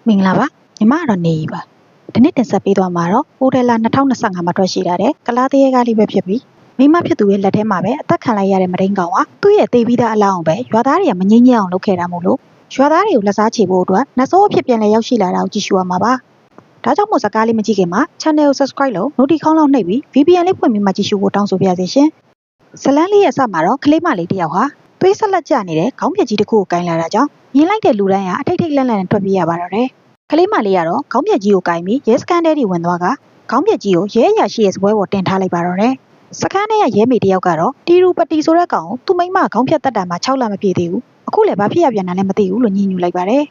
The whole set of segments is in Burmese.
မင်္ဂလာပါညီမကတော့နေပါဒီနေ့တင်ဆက်ပေးသွားမှာတော့အိုဒယ်လာ2025မှာထွက်ရှိလာတဲ့ကလားတရေကားလေးပဲဖြစ်ပြီးမိမဖြစ်သူရဲ့လက်ထဲမှာပဲအသက်ခံလိုက်ရတဲ့မရင်းကောင်ကသူ့ရဲ့တေးပြီးသားအလောင်းကိုပဲရွာသားတွေကမငြင်းညံ့အောင်လုပ်ခဲ့တာမို့လို့ရွာသားတွေကိုလက်စားချေဖို့အတွက်နတ်ဆိုးအဖြစ်ပြန်လဲရောက်ရှိလာတာကိုကြည့်ရှုရမှာပါဒါကြောင့်မို့စကားလေးမကြည့်ခင်မှာ channel ကို subscribe လုပ် notification ခေါင်းလောက်နှိပ်ပြီး VPN လေးဖွင့်ပြီးမှကြည့်ရှုဖို့တောင်းဆိုပါရစေရှင်ဇလန်းလေးရဲ့အစမှာတော့ကလေးမလေးတစ်ယောက်ဟာသွေးဆက်လက်ကျနေတဲ့ခေါင်းပြက်ကြီးတစ်ခုကိုကင်လာတာကြောင့်မြင်လိုက်တဲ့လူတိုင်းကအထိတ်ထိတ်လန့်လန့်နဲ့ထွက်ပြေးရပါတော့တယ်ကလေးမလေးကတော့ခေါင်းပြက်ကြီးကိုကင်ပြီးရဲစခန်းထဲထိဝင်သွားကခေါင်းပြက်ကြီးကိုရဲအရာရှိရဲ့စပွဲပေါ်တင်ထားလိုက်ပါတော့တယ်စခန်းထဲကရဲမေတစ်ယောက်ကတော့တီရူပတီဆိုတဲ့ကောင်ကိုသူ့မိန်းမခေါင်းဖြတ်တက်တာမှ6လမပြည့်သေးဘူးအခုလည်းဘာဖြစ်ရပြန်တာလဲမသိဘူးလို့ညှိညူလိုက်ပါတယ်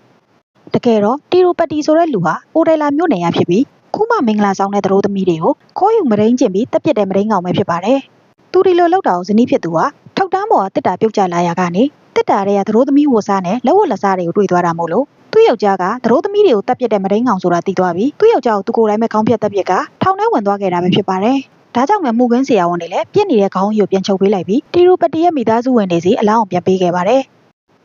တကယ်တော့တီရူပတီဆိုတဲ့လူဟာအိုဒယ်လာမြို့နယ်ရဖြစ်ပြီးခုမှမင်္ဂလာဆောင်တဲ့သရိုးသမီးတွေကိုခေါ်ယူမရင်းကျင်ပြီးတက်ပြစ်တဲ့မရင်းကောင်ပဲဖြစ်ပါတယ်သူဒီလိုလောက်တာကိုဇနီးဖြစ်သူဟာထောက်တန်းပေါ်ကတစ်တာပြုတ်ကျလာရကနေတစ်တာတွေကသရိုးသမီးဝတ်စားနဲ့လက်ဝတ်လက်စားတွေကိုတွေ့သွားတာမို့လို့သူ့ယောက်ျားကသရိုးသမီးတွေကိုတက်ပြစ်တဲ့မရင်းကောင်ဆိုတာသိသွားပြီးသူ့ယောက်ျားကိုသူကိုယ်တိုင်ပဲခေါင်းဖြတ်တက်ပြစ်ကထောင်ထဲဝင်သွားခဲ့တာပဲဖြစ်ပါတယ်ဒါကြောင့်မှမှုခင်းဆရာဝန်တွေလည်းပြစ်နေတဲ့ခေါင်းကြီးကိုပြန်ချုပ်ပေးလိုက်ပြီးတီရူပတီရဲ့မိသားစုဝင်တွေစီအလောင်းအောင်ပြန်ပေးခဲ့ပါတယ်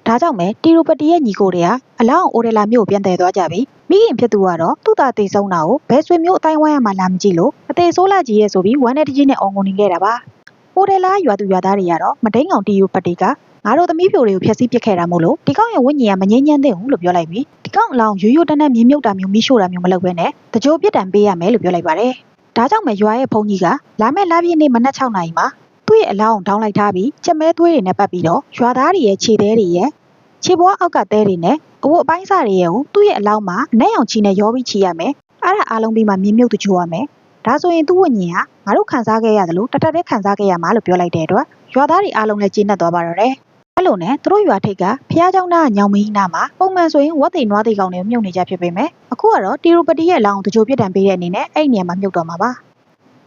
ဒါကြောင့်ပဲတီရူပတီရဲ့ညီကိုတွေကအလောင်းအောင်အိုဒယ်လာမြို့ကိုပြန်တည်သွားကြပြီးမိခင်ဖြစ်သူကတော့သူ့သားတေဆုံးတာကိုဘယ်ဆွေမျိုးအတိုင်းဝိုင်းရမှလာမကြည့်လို့အသေးဆိုးလာကြီးရဲ့ဆိုပြီးဝမ်းနဲ့တကြီးနဲ့အော်ငုံနေခဲ့တာပါအိုဒယ်လာရွာသူရွာသားတွေကတော့မတိန်ကောင်တီရူပတီကငါတို့သမီးဖြိုတွေကိုဖျက်ဆီးပစ်ခဲ့တာမို့လို့ဒီကောင်ရဲ့ဝိညာဉ်ကမငြိမ်းချမ်းသင့်ဘူးလို့ပြောလိုက်ပြီးဒီကောင်အလောင်းရိုးရိုးတန်းတန်းမြင်းမြုပ်တာမျိုးမိရှို့တာမျိုးမလုပ်ဘဲနဲ့တကြိုပြစ်ဒဏ်ပေးရမယ်လို့ပြောလိုက်ပါတယ်ဒါကြောင့်ပဲရွာရဲ့ဘုန်းကြီးကလာမယ့်လပြည့်နေ့မနက်6နာရီမှာသူ့ရဲ့အလောင်းကိုထောင်းလိုက်ထားပြီးချက်မဲသွေးတွေနဲ့ပတ်ပြီးတော့ရွာသားတွေရဲ့ခြေသေးတွေရဲ့ခြေပွားအောက်ကသဲတွေနဲ့အဝတ်အပိုင်းစားတွေရဲ့ကိုသူ့ရဲ့အလောင်းမှာအနက်ရောင်ချီနဲ့ရောပြီးချီရမယ်အဲ့ဒါအားလုံးပြီးမှမြင်းမြုပ်တချို့ရမယ်ဒါဆိုရင်သူ့ဝိညာဉ်ဟာငါတို့ခံစားခဲ့ရတယ်လို့တထက်တည်းခံစားခဲ့ရမှာလို့ပြောလိုက်တဲ့အတွက်ရွာသားတွေအားလုံးလည်းကျေနပ်သွားပါတော့တယ်အဲ့လိုနဲ့သူတို့ရွာထိပ်ကဖះเจ้าနာညောင်မင်းနာမှာပုံမှန်ဆိုရင်ဝက်သိနွားသိကောင်တွေမြုပ်နေကြဖြစ်ပေမဲ့အခုကတော့တီရူပတီရဲ့အလောင်းတချို့ပြစ်ဒဏ်ပေးတဲ့အနေနဲ့အဲ့ဒီနေရာမှာမြုပ်တော့မှာပ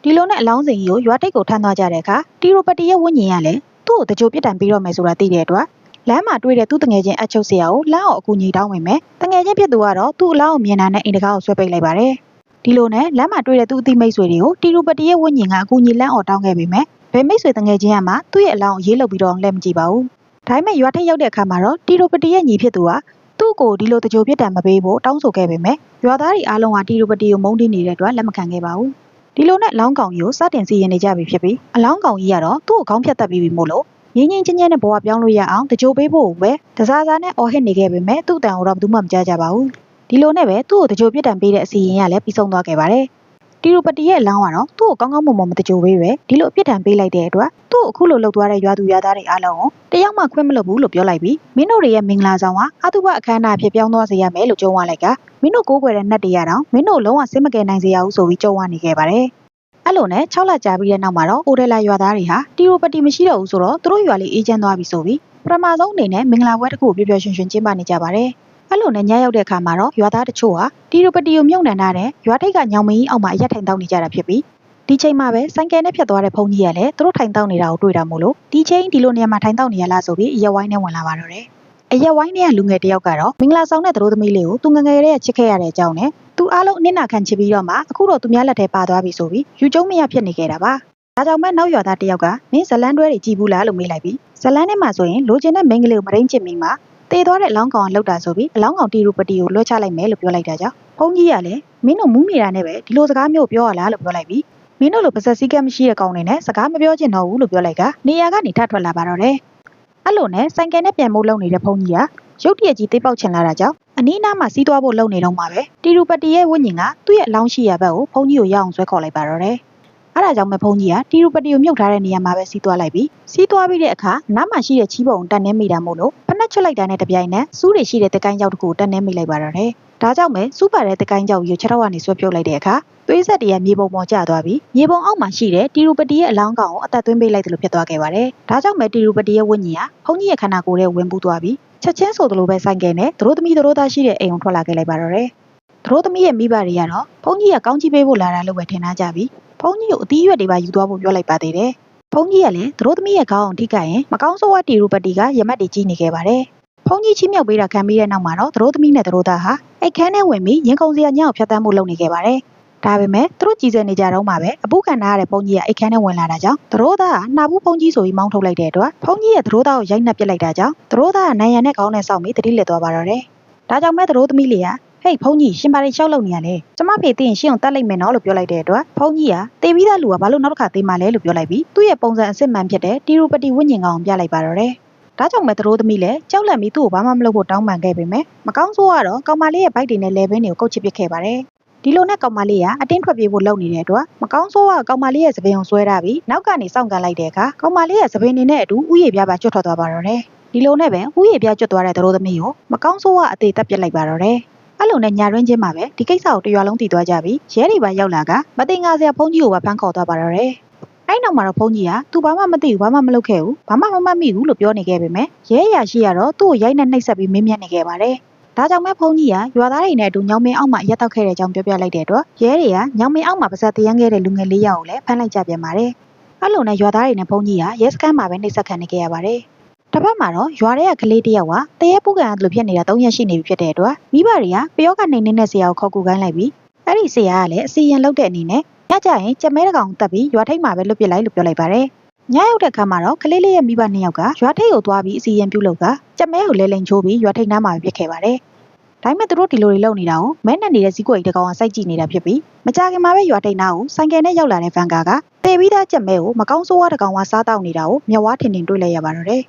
ါဒီလိုနဲ့အလောင်းစင်ကြီးကိုရွာထိပ်ကိုထမ်းသွားကြတဲ့အခါတီရူပတီရဲ့ဝိညာဉ်ကလည်းသူ့ကိုတချို့ပြစ်ဒဏ်ပေးတော့မယ်ဆိုတာသိတဲ့အတွက်လမ်းမှာတွေ့တဲ့သူ့တငယ်ချင်းအချုပ်ဆရာကိုလမ်းအောင်အကူအညီတောင်းဝင်မယ်တငယ်ချင်းဖြစ်သူကတော့သူ့အလောင်းကိုမြင်တာနဲ့အိမ်တကားကိုဆွဲပိတ်လိုက်ပါတယ်ဒီလိုနဲ့လမ်းမှာတွေ့တဲ့သူ့အသိမိတ်ဆွေတွေကိုတီရူပတီရဲ့ဝိညာဉ်ကအကူအညီလမ်းအောင်တောင်းခဲ့ပေမဲ့ဘယ်မိတ်ဆွေတငယ်ချင်းကမှသူ့ရဲ့အလောင်းကိုရေးလုပ်ပြီးတော့လက်မကြည့်ပါဘူးဒါပေမဲ့ရွာထိပ်ရောက်တဲ့အခါမှာတော့တီရူပတီရဲ့ညီဖြစ်သူကသူ့ကိုဒီလိုတကြိုပြစ်ဒဏ်မပေးဖို့တောင်းဆိုခဲ့ပေမဲ့ရွာသားတွေအားလုံးကတီရူပတီကိုမုန်းတီးနေတဲ့အတွက်လက်မခံခဲ့ပါဘူးဒီလိုနဲ့အလောင်းကောင်ကြီးကိုစတင်စီရင်နေကြပြီဖြစ်ပြီးအလောင်းကောင်ကြီးကတော့သူ့ကိုခေါင်းဖြတ်တက်ပြီးပြီမို့လို့ငင်းငင်းချင်းချင်းနဲ့ဘဝပြောင်းလို့ရအောင်တကြိုပေးဖို့ပဲတစားစားနဲ့အော်ဟစ်နေခဲ့ပေမဲ့သူ့အတန်ကိုတော့ဘယ်သူမှမကြားကြပါဘူးဒီလိုနဲ့ပဲသူ့ကိုတကြိုပြစ်ဒဏ်ပေးတဲ့အစီရင်ကလည်းပြီးဆုံးသွားခဲ့ပါတယ်တီရူပတီရဲ့အလောင်းကတော့သူ့ကိုကောင်းကောင်းမွန်မွန်မတကြိုပေးပဲဒီလိုအပြစ်ဒဏ်ပေးလိုက်တဲ့အတွက်သူ့အခုလိုလှုပ်သွားတဲ့ရွာသူရွာသားတွေအားလုံးကိုတယောက်မှခွင့်မလွတ်ဘူးလို့ပြောလိုက်ပြီးမင်းတို့တွေရဲ့မင်္ဂလာဆောင်ကအတုပအခမ်းအနားဖြစ်ပြောင်းသွားစေရမယ်လို့ကြုံဝါလိုက်ကမင်းတို့ကိုးကွယ်တဲ့နတ်တွေရတော့မင်းတို့လုံးဝစိတ်မကယ်နိုင်စေရဘူးဆိုပြီးကြုံဝါနေခဲ့ပါတယ်အဲ့လိုနဲ့6လကြာပြီးတဲ့နောက်မှာတော့အိုဒယ်လာရွာသားတွေဟာတီရူပတီမရှိတော့ဘူးဆိုတော့သူတို့ရွာလေးအေးချမ်းသွားပြီဆိုပြီးပထမဆုံးအနေနဲ့မင်္ဂလာပွဲတစ်ခုကိုပျော်ပျော်ရွှင်ရွှင်ကျင်းပနေကြပါတယ်အဲ့လိုနဲ့ညရောက်တဲ့အခါမှာတော့ရွာသားတချို့ဟာတီရူပတီကိုမြုပ်နှံထားတဲ့ရွာထိပ်ကညောင်မင်းအောက်မှာအရက်ထိုင်တောက်နေကြတာဖြစ်ပြီးဒီချိန်မှာပဲဆိုင်ကယ်နဲ့ဖြတ်သွားတဲ့ဘုန်းကြီးကလည်းသူတို့ထိုင်တောက်နေတာကိုတွေ့တာမို့လို့ဒီချိန်ဒီလိုနေရာမှာထိုင်တောက်နေရလားဆိုပြီးအရက်ဝိုင်းနဲ့ဝင်လာပါတော့တယ်အရက်ဝိုင်းနဲ့လူငယ်တယောက်ကတော့မင်္ဂလာဆောင်တဲ့သရိုးသမီးလေးကိုသူငငယ်လေးကချစ်ခဲ့ရတဲ့အကြောင်းနဲ့သူအားလုံးအနစ်နာခံချစ်ပြီးတော့မှအခုတော့သူများလက်ထဲပါသွားပြီဆိုပြီးယူကျုံမရဖြစ်နေခဲ့တာပါဒါကြောင့်မဲ့နောက်ရွာသားတယောက်ကမင်းဇလန်းတွဲတွေကြည်ဘူးလားလို့မေးလိုက်ပြီးဇလန်းထဲမှာဆိုရင်လိုချင်တဲ့မိန်းကလေးကိုမရင်းချစ်မိမှာတေသွားတဲ့အလောင်းကောင်ကလောက်တာဆိုပြီးအလောင်းကောင်တီရူပတီကိုလွှဲချလိုက်မယ်လို့ပြောလိုက်တာကြောင့်ဘုန်းကြီးကလည်းမင်းတို့မူးမိတာနဲ့ပဲဒီလိုစကားမျိုးပြောရလားလို့ပြောလိုက်ပြီးမင်းတို့လိုပါဇက်စည်းကမ်းမရှိတဲ့ကောင်တွေနဲ့စကားမပြောချင်တော့ဘူးလို့ပြောလိုက်ကနေရာကနေထထွက်လာပါတော့တယ်အဲ့လိုနဲ့ဆိုင်ကယ်နဲ့ပြန်မိုးလုံနေတဲ့ဘုန်းကြီးကရုတ်တရက်ကြီးသေးပေါက်ချင်လာတာကြောင့်အနီးနားမှာစီးသွားဖို့လုံနေတော့မှာပဲတီရူပတီရဲ့ဝိညာဉ်ကသူ့ရဲ့အလောင်းရှိရဘက်ကိုဘုန်းကြီးကိုရအောင်ဆွဲခေါ်လိုက်ပါတော့တယ်အဲ့ဒါကြောင့်ပဲဘုန်းကြီးကတီရူပတီကိုမြုပ်ထားတဲ့နေရာမှာပဲစီးသွားလိုက်ပြီးစီးသွားပြီးတဲ့အခါနားမှာရှိတဲ့ချီးပုံတက်နေမိတာမို့လို့ဖက်နှက်ချွတ်လိုက်တာနဲ့တပြိုင်နက်စူးတွေရှိတဲ့တကိုင်းကြောက်တကူတက်နေမိလိုက်ပါတော့တယ်ဒါကြောင့်ပဲစူးပါတဲ့တကိုင်းကြောက်ကြီးကိုခြေထောက်ကနေဆွဲပြုတ်လိုက်တဲ့အခါသွေးဆက်တည်းမြေပုံပေါ်ကျသွားပြီးမြေပုံအောက်မှာရှိတဲ့တီရူပတီရဲ့အလောင်းကောင်ကိုအသက်သွင်းပေးလိုက်တယ်လို့ဖြစ်သွားခဲ့ပါတယ်ဒါကြောင့်ပဲတီရူပတီရဲ့ဝိညာဉ်ကဘုန်းကြီးရဲ့ခန္ဓာကိုယ်ထဲဝင်ပူးသွားပြီးချက်ချင်းဆိုသလိုပဲဆိုင်ကယ်နဲ့သရိုးသမီးသရိုးသားရှိတဲ့အိမ်ကိုထွက်လာခဲ့လိုက်ပါတော့တယ်သရိုးသမီးရဲ့မိဘတွေကတော့ဘုန်းကြီးကကောင်းကြီးပေးဖို့လာတာလို့ပဲထင်ထားကြပြီးဘုန်းကြီးကိုအသီးရွက်တွေပါယူသွားဖို့ပြောလိုက်ပါသေးတယ်ဘုန်းကြီးကလည်းသရိုးသမီးရဲ့ခေါင်းအောင်ထိခိုက်ရင်မကောင်းဆိုးဝါးတီရူပတီကရမတ်တွေကြီးနေခဲ့ပါတယ်ဘုန်းကြီးချင်းမြောက်ပေးတာခံပြီးတဲ့နောက်မှာတော့သရိုးသမီးနဲ့သရိုးသားဟာအိတ်ခမ်းထဲဝင်ပြီးရင်ခုန်စရာညောက်ဖြတ်တန်းမှုလုပ်နေခဲ့ပါတယ်ဒါပေမဲ့သူတို့ကြည်စဲနေကြတော့မှပဲအပူခံထားရတဲ့ဘုန်းကြီးကအိတ်ခမ်းထဲဝင်လာတာကြောင့်သရိုးသားကနှာဘူးဘုန်းကြီးဆိုပြီးမောင်းထုတ်လိုက်တဲ့အတွက်ဘုန်းကြီးရဲ့သရိုးသားကိုရိုက်နှက်ပစ်လိုက်တာကြောင့်သရိုးသားကနိုင်ရန်နဲ့ခေါင်းနဲ့စောင့်ပြီးတတိလက်သွားပါတော့တယ်ဒါကြောင့်မဲ့သရိုးသမီးလေးက ဟေးဖုန်းကြီးရှင်ပါရီရှောက်လုံနေရလေကျမဖေသိရင်ရှင်းအောင်တတ်လိုက်မယ်နော်လို့ပြောလိုက်တဲ့အတွက်ဖုန်းကြီးကတေးပြီးသားလူကဘာလို့နောက်တစ်ခါသေးမှလဲလို့ပြောလိုက်ပြီးသူ့ရဲ့ပုံစံအစ်စ်မှန်ဖြစ်တဲ့တီရူပတီဝိညာဉ်ကောင်ပြလိုက်ပါတော့တယ်ဒါကြောင့်မဲ့သူတို့သမီးလည်းကြောက်လန့်ပြီးသူ့ကိုဘာမှမလုပ်ဖို့တောင်းပန်ခဲ့ပေမဲ့မကောင်းဆိုးကတော့ကောင်မလေးရဲ့ဘိုက်တွေနဲ့လဲပင်းတွေကိုကုတ်ချစ်ပစ်ခဲ့ပါတယ်ဒီလိုနဲ့ကောင်မလေးကအတင်းထွက်ပြေးဖို့လုပ်နေတဲ့အတွက်မကောင်းဆိုးကကောင်မလေးရဲ့သပင်ကိုဆွဲထားပြီးနောက်ကနေစောင့်ကန်လိုက်တဲ့အခါကောင်မလေးရဲ့သပင်တွေနဲ့အတူဥယျာဉ်ပြားပါကျွတ်ထွက်သွားပါတော့တယ်ဒီလိုနဲ့ပဲဥယျာဉ်ပြားကျွတ်သွားတဲ့သူတို့သမီးကိုမကောင်းဆိုးကအသေးတက်ပစ်လိုက်ပါတော့တယ်အဲ့လိုနဲ့ညာရင်းချင်းမှာပဲဒီကိစ္စကိုတရွာလုံးတည်သွားကြပြီးရဲတွေပါရောက်လာကမတင်ငါစရာဖုန်းကြီးကိုပါဖမ်းခေါ်သွားပါတော့တယ်အဲ့နောက်မှာတော့ဖုန်းကြီးကသူဘာမှမသိဘူးဘာမှမလုပ်ခဲ့ဘူးဘာမှမမှတ်မိဘူးလို့ပြောနေခဲ့ပေမဲ့ရဲအရာရှိကတော့သူ့ကိုရိုက်နဲ့နှိပ်စက်ပြီးမင်းမြတ်နေခဲ့ပါတယ်ဒါကြောင့်မဲ့ဖုန်းကြီးကရွာသားတွေနဲ့အတူညောင်မင်းအောက်မှာရက်တောက်ခဲ့တဲ့အကြောင်းပြောပြလိုက်တဲ့အတွက်ရဲတွေကညောင်မင်းအောက်မှာပါဇက်တရမ်းခဲ့တဲ့လူငယ်၄ယောက်ကိုလည်းဖမ်းလိုက်ကြပြန်ပါတယ်အဲ့လိုနဲ့ရွာသားတွေနဲ့ဖုန်းကြီးကရဲစခန်းမှာပဲနှိပ်စက်ခံနေခဲ့ရပါတယ်တစ်ဖက်မှာတော့ရွာထဲကကလေးတစ်ယောက်ကတရေပူကန်လိုဖြစ်နေတာ3ရက်ရှိနေပြီဖြစ်တဲ့အတွက်မိဘတွေကပယောကနေနေတဲ့ဆရာကိုခေါ်ကူခိုင်းလိုက်ပြီးအဲ့ဒီဆရာကလည်းအစီရင်လုပ်တဲ့အနေနဲ့ညကျရင်ကြက်မဲတကောင်တက်ပြီးရွာထိပ်မှာပဲလွတ်ပစ်လိုက်လို့ပြောလိုက်ပါတယ်ညရောက်တဲ့ခါမှာတော့ကလေးလေးရဲ့မိဘ2ယောက်ကရွာထိပ်ကိုသွားပြီးအစီရင်ပြုလုပ်ကကြက်မဲကိုလဲလိန်ချိုးပြီးရွာထိပ်နားမှာပဲပြစ်ခဲ့ပါတယ်ဒါပေမဲ့သူတို့ဒီလိုတွေလုပ်နေတာကိုမဲနဲ့နေတဲ့ဇီးကွက်ကြီးတကောင်ကစိုက်ကြည့်နေတာဖြစ်ပြီးမကြခင်မှာပဲရွာထိပ်နားကိုဆိုင်ကယ်နဲ့ရောက်လာတဲ့ဗန်ကာကတေပြီးသားကြက်မဲကိုမကောင်းဆိုးဝါးတကောင်ကစားတောက်နေတာကိုမျက်ဝါးထင်ထင်တွေ့လိုက်ရပါတော့တယ်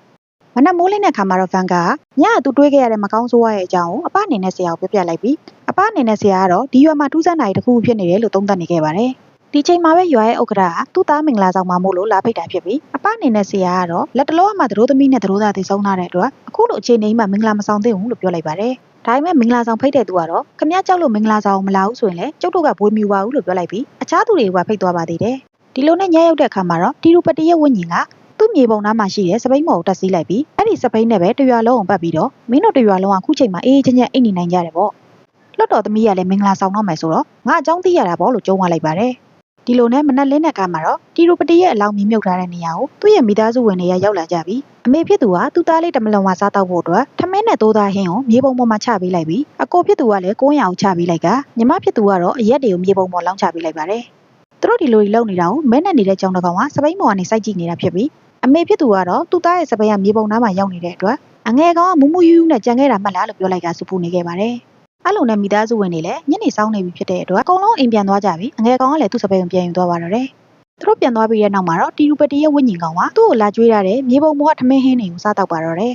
မနက်မိုးလင်းတဲ့ခါမှာတော့ဗန်ကာကညကသူတွေးခဲ့ရတဲ့မကောင်းဆိုးဝါးရဲ့အကြောင်းကိုအပအနေနဲ့ဆရာကိုပြောပြလိုက်ပြီးအပအနေနဲ့ဆရာကတော့ဒီရွာမှာထူးဆန်းတာတွေတစ်ခုဖြစ်နေတယ်လို့သုံးသပ်နေခဲ့ပါတယ်ဒီချိန်မှာပဲရွာရဲ့ဥက္ကဋ္ဌကသူ့သားမင်္ဂလာဆောင်မှာမို့လို့လာဖိတ်တာဖြစ်ပြီးအပအနေနဲ့ဆရာကတော့လက်တလောအမှသတို့သမီးနဲ့သတို့သားသိဆုံးထားတဲ့အတွက်အခုလိုအခြေအနေမှမင်္ဂလာမဆောင်သင့်ဘူးလို့ပြောလိုက်ပါတယ်ဒါပေမဲ့မင်္ဂလာဆောင်ဖိတ်တဲ့သူကတော့ခမကြောက်လို့မင်္ဂလာဆောင်မလာဘူးဆိုရင်လည်းကျုပ်တို့ကဘွေးမြူပါဘူးလို့ပြောလိုက်ပြီးအခြားသူတွေကဖိတ်သွားပါသေးတယ်ဒီလိုနဲ့ညရောက်တဲ့အခါမှာတော့တီရူပတီရဲ့ဝိညာဉ်ကသူ့မြေပုံနားမှာရှိတဲ့စပိန်မော်ကိုတက်စီးလိုက်ပြီးအဲ့ဒီစပိန်နဲ့ပဲတရွာလုံးအောင်ပတ်ပြီးတော့မင်းတို့တရွာလုံးကခုချိန်မှာအေးအေးချမ်းချမ်းအိတ်နေနိုင်ကြတယ်ပေါ့လွတ်တော်သမီးကလည်းမင်္ဂလာဆောင်တော့မယ်ဆိုတော့ငါအကြောင်းသိရတာပေါ့လို့ကြုံသွားလိုက်ပါတယ်ဒီလိုနဲ့မနက်လင်းတဲ့အခါမှာတော့တီရူပတီရဲ့အလောင်းမြုပ်ထားတဲ့နေရာကိုသူ့ရဲ့မိသားစုဝင်တွေကရောက်လာကြပြီးအမေဖြစ်သူကသူ့သားလေးတမလွန်ဝါစားတောက်ဖို့အတွက်ထမင်းနဲ့သိုးသားဟင်းကိုမြေပုံပေါ်မှာချပေးလိုက်ပြီးအကိုဖြစ်သူကလည်းကိုးရအောင်ချပေးလိုက်ကညီမဖြစ်သူကတော့အရက်တွေကိုမြေပုံပေါ်လောင်းချပေးလိုက်ပါတယ်သူတို့ဒီလိုကြီးလုပ်နေတာကိုမဲနဲ့နေတဲ့ကြောင်တကောင်ကစပိန်မော်ကနေစိုက်ကြည့်နေတာဖြစ်ပြီးအမေဖြစ်သူကတော့သူ့သားရဲ့စပိန်ကမြေပုံနားမှာရောက်နေတဲ့အတွက်အငယ်ကောင်ကမူးမူးယူးယူးနဲ့ကြံခဲ့တာမှတ်လားလို့ပြောလိုက်ကစူပူနေခဲ့ပါတယ်အဲ့လိုနဲ့မိသားစုဝင်တွေလည်းညနေဆောင်နေပြီဖြစ်တဲ့အတွက်အကုန်လုံးအိမ်ပြန်သွားကြပြီးအငယ်ကောင်ကလည်းသူ့စပိန်ကိုပြန်ယူသွားပါတော့တယ်သူတို့ပြန်သွားပြီးတဲ့နောက်မှာတော့တီရူပတီရဲ့ဝိညာဉ်ကောင်ကသူ့ကိုလာကြွေးရတဲ့မြေပုံပေါ်ကထမင်းဟင်းတွေကိုစားတောက်ပါတော့တယ်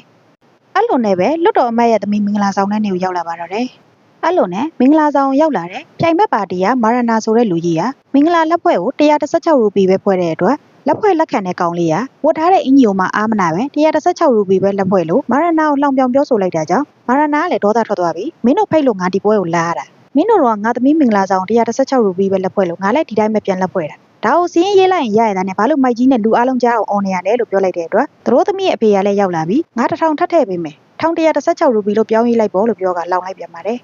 အဲ့လိုနဲ့ပဲလွတ်တော်အမတ်ရဲ့သမီးမင်္ဂလာဆောင်တဲ့နေ့ကိုရောက်လာပါတော့တယ်အဲ့လိုနဲ့မင်္ဂလာဆောင်ရောက်လာတဲ့ပြိုင်ဘက်ပါတီကမာရနာဆိုတဲ့လူကြီးကမင်္ဂလာလက်ဖွဲ့ကို116ရူပီပဲဖွဲ့တဲ့အတွက်လက်ဖွဲ့လက်ခံတဲ့ကောင်လေးကဝတ်ထားတဲ့အင်ဂျီကိုမှအားမနာပဲ116ရူပီပဲလက်ဖွဲ့လို့မာရနာကိုလှောင်ပြောင်ပြောဆိုလိုက်တာကြောင့်မာရနာကလည်းဒေါသထွက်သွားပြီးမင်းတို့ဖိတ်လို့ငါဒီပွဲကိုလာရတာမင်းတို့တော့ငါသမီးမင်္ဂလာဆောင်116ရူပီပဲလက်ဖွဲ့လို့ငါလည်းဒီတိုင်းပဲပြန်လက်ဖွဲ့တာဒါကိုစီးရင်ရေးလိုက်ရင်ရရတာနဲ့ဘာလို့မိုက်ကြီးနဲ့လူအားလုံးကြားအောင်အော်နေရလဲလို့ပြောလိုက်တဲ့အတွက်သူတို့သမီးရဲ့အဖေကလည်းရောက်လာပြီးငါ1000ထပ်ထည့်ပေးမယ်1116ရူပီလို့ပြောင်းရေးလိုက်ပေါ့လို့ပြောကလောင်လိုက်ပြန်ပါတယ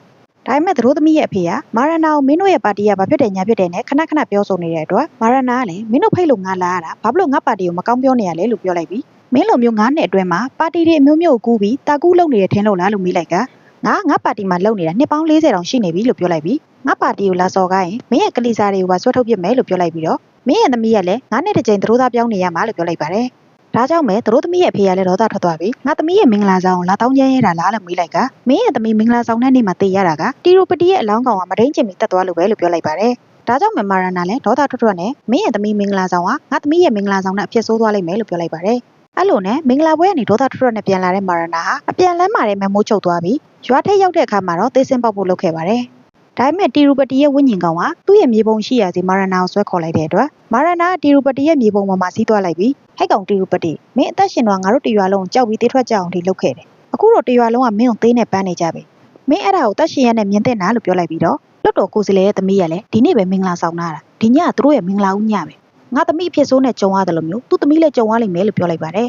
်ဒါပေမဲ့သူတို့သမီးရဲ့အဖေကမာရနာကိုမင်းတို့ရဲ့ပါတီကဘာဖြစ်တယ်ညာဖြစ်တယ်နဲ့ခဏခဏပြောဆိုနေတဲ့အတွက်မာရနာကလည်းမင်းတို့ဖိတ်လို့ငါလာရတာဘာဖြစ်လို့ငါပါတီကိုမကောင်းပြောနေရလဲလို့ပြောလိုက်ပြီးမင်းလိုမျိုး9နှစ်အတွင်းမှာပါတီတွေအမျိုးမျိုးကိုကူးပြီးတာကူးလုပ်နေတယ်ထင်လို့လားလို့မေးလိုက်ကငါပါတီမှာလုပ်နေတာနှစ်ပေါင်း40တောင်ရှိနေပြီလို့ပြောလိုက်ပြီးငါပါတီကိုလာစော်ကားရင်မင်းရဲ့ကလေးစားတွေကိုပါဆွဲထုတ်ပစ်မယ်လို့ပြောလိုက်ပြီးတော့မင်းရဲ့သမီးကလည်း9နှစ်တစ်ကြိမ်သူတို့သားပြောင်းနေရမှာလို့ပြောလိုက်ပါတယ်ဒါကြောင့်ပဲသူတို့သမီးရဲ့အဖေကလည်းဒေါသထွက်သွားပြီးငါသမီးရဲ့မင်္ဂလာဆောင်ကိုလာတောင်းကျမ်းရတာလားလို့မေးလိုက်ကမင်းရဲ့သမီးမင်္ဂလာဆောင်တဲ့နေ့မှာတည်ရတာကတီရူပတီရဲ့အလောင်းကောင်ကမဒိန်းကျင်ပြီးတက်သွားလို့ပဲလို့ပြောလိုက်ပါတယ်ဒါကြောင့်မာရနာလည်းဒေါသထွက်နဲ့မင်းရဲ့သမီးမင်္ဂလာဆောင်ကငါသမီးရဲ့မင်္ဂလာဆောင်နဲ့အဖြစ်ဆိုးသွားလိမ့်မယ်လို့ပြောလိုက်ပါတယ်အဲ့လိုနဲ့မင်္ဂလာပွဲကနေဒေါသထွက်နဲ့ပြန်လာတဲ့မာရနာဟာအပြန်လမ်းမှာတည်းမမိုးချုပ်သွားပြီးရွာထိပ်ရောက်တဲ့အခါမှာတော့သေစင်ပေါက်ဖို့လုပ်ခဲ့ပါတယ်ဒါပေမဲ့တီရူပတီရဲ့ဝိညာဉ်ကောင်ကသူ့ရဲ့မြေပုံရှိရာစီမာရနာကိုဆွဲခေါ်လိုက်တဲ့အတွက်မာရနာတီရူပတီရဲ့မြေပုံပေါ်မှာစီးသွားလိုက်ပြီးဟဲ့ကောင်တီရူပတီမင်းအသက်ရှင်တော့ငါတို့တရွာလုံးကြောက်ပြီးတေးထွက်ကြအောင်ဒီလုပ်ခဲ့တယ်အခုတော့တရွာလုံးကမင်းကိုသေးနဲ့ပန်းနေကြပြီမင်းအဲ့ဒါကိုတက်ရှင်ရနဲ့မြင်တဲ့နာလို့ပြောလိုက်ပြီးတော့လွတ်တော်ကိုယ်စလဲရဲ့သမီးကလည်းဒီနေ့ပဲမင်္ဂလာဆောင်လာတာဒီညကသူတို့ရဲ့မင်္ဂလာဦးညပဲငါသမီးအဖြစ်ဆိုးနဲ့ကြုံရတယ်လို့မျိုးသူ့သမီးလည်းကြုံရလိမ့်မယ်လို့ပြောလိုက်ပါတယ်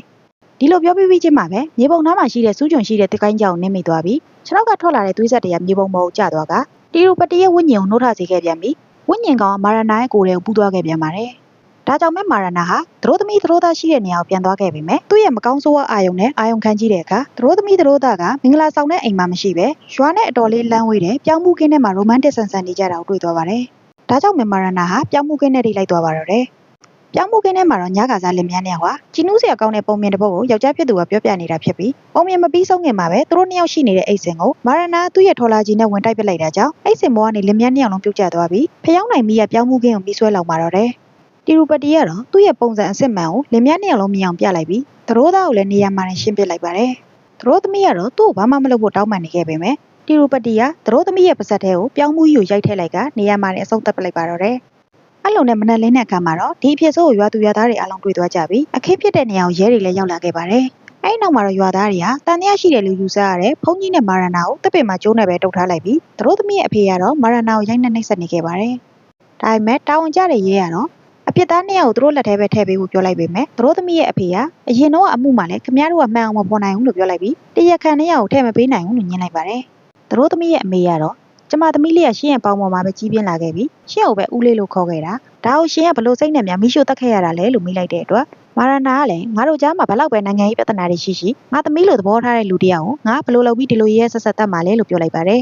ဒီလိုပြောပြီးချင်းမှာပဲမြေပုံနားမှာရှိတဲ့စူးကျွန်ရှိတဲ့တကိုင်းကြောင်နင်းမိသွားပြီးခြေထောက်ကထွက်လာတဲ့သွေးဆက်တွေကမြေပုံပေါ်ကိုကျသွားကတီရူပတီရဲ့ဝိညာဉ်ကိုနှိုးထစေခဲ့ပြန်ပြီးဝိညာဉ်ကောင်ကမာရနာရဲ့ကိုယ်ထဲကိုပူးသွားခဲ့ပြန်ပါတယ်ဒါကြောင့်မဲ့မာရနာဟာသူတို့သမီးသူတို့သားရှိတဲ့နေရာကိုပြန်သွားခဲ့ပြီမဲ့သူ့ရဲ့မကောင်းဆိုးဝါးအာယုံနဲ့အာယုံခံကြည့်တဲ့အခါသူတို့သမီးသူတို့သားကမင်္ဂလာဆောင်တဲ့အိမ်မှာမရှိပဲရွာနဲ့အတော်လေးလမ်းဝေးတဲ့ပြောင်းမှုခင်းထဲမှာရိုမန်တစ်ဆန်ဆန်နေကြတာကိုတွေ့သွားပါတယ်ဒါကြောင့်မဲ့မာရနာဟာပြောင်းမှုခင်းထဲထိလိုက်သွားပါတော့တယ် ပြောင်းမှုကင်းထဲမှာတော့ညကစားလင်မြန်းနေဟွာជីနူးစရာကောင်းတဲ့ပုံမြင်တစ်ပုဒ်ကိုယောက်ျားဖြစ်သူကပြောပြနေတာဖြစ်ပြီးပုံမြင်မပြီးဆုံးခင်မှာပဲသူတို့နှစ်ယောက်ရှိနေတဲ့အိတ်စင်ကိုမာရနာသူ့ရဲ့ထော်လာကြီးနဲ့ဝင်တိုက်ပစ်လိုက်တာကြောင့်အိတ်စင်ဘောကနေလင်မြန်းနှစ်ယောက်လုံးပြုတ်ကျသွားပြီးဖျောင်းနိုင်မီးကပြောင်းမှုကင်းကိုပြီးဆွဲလောက်มาတော့တယ်တီရူပတီကတော့သူ့ရဲ့ပုံစံအစစ်မှန်ကိုလင်မြန်းနှစ်ယောက်လုံးမြင်အောင်ပြလိုက်ပြီးသရိုးသားကိုလည်းနေရာမှာရှင်းပစ်လိုက်ပါတယ်သရိုးသမီးကတော့သူ့ကိုဘာမှမလုပ်ဖို့တောင်းပန်နေခဲ့ပေမဲ့တီရူပတီကသရိုးသမီးရဲ့ပါဇက်ထဲကိုပြောင်းမှုကြီးကိုရိုက်ထည့်လိုက်ကနေရာမှာအဆုတ်တက်ပလိုက်ပါတော့တယ်အဲ့လိုနဲ့မနက်လင်းတဲ့အခါမှာတော့ဒီအဖြစ်ဆိုးကိုရွာသူရွာသားတွေအလုံးတွေ့သွားကြပြီးအခင်းဖြစ်တဲ့နေရာကိုရဲတွေလည်းရောက်လာခဲ့ပါတယ်အဲ့နောက်မှာတော့ရွာသားတွေကတန်တရားရှိတယ်လို့ယူဆရတဲ့ဖုန်းကြီးနဲ့မာရနာကိုတပ်ပင်မှာကျိုးနဲ့ပဲတုတ်ထားလိုက်ပြီးသရိုးသမီးရဲ့အဖေကတော့မာရနာကိုရိုက်နှက်နှိပ်စက်နေခဲ့ပါတယ်ဒါပေမဲ့တာဝန်ကျတဲ့ရဲကတော့အပြစ်သားနှစ်ယောက်ကိုသူတို့လက်ထဲပဲထည့်ပေးဖို့ပြောလိုက်ပေမဲ့သရိုးသမီးရဲ့အဖေကအရင်တော့အမှုမှာလည်းခမရတို့ကမှန်အောင်မဖော်နိုင်ဘူးလို့ပြောလိုက်ပြီးတရားခံနှစ်ယောက်ကိုထည့်မပေးနိုင်ဘူးလို့ညှင်းလိုက်ပါတယ်သရိုးသမီးရဲ့အမေကတော့ကျမသမီးလေးကရှင်းရဲ့ပေါင်းပေါ်မှာပဲကြီးပြင်းလာခဲ့ပြီးရှင်းကိုပဲဦးလေးလို့ခေါ်ခဲ့တာဒါကိုရှင်းကဘလို့စိတ်နဲ့များမိရှို့တက်ခဲ့ရတာလဲလို့မိလိုက်တဲ့အတွက်မာရနာကလည်းငါတို့ကြားမှာဘလောက်ပဲနိုင်ငံရေးပြဿနာတွေရှိငါသမီးလို့သဘောထားတဲ့လူတယောက်ကိုငါဘလို့လုပ်ပြီးဒီလိုရဲဆက်ဆက်တတ်မှာလဲလို့ပြောလိုက်ပါတယ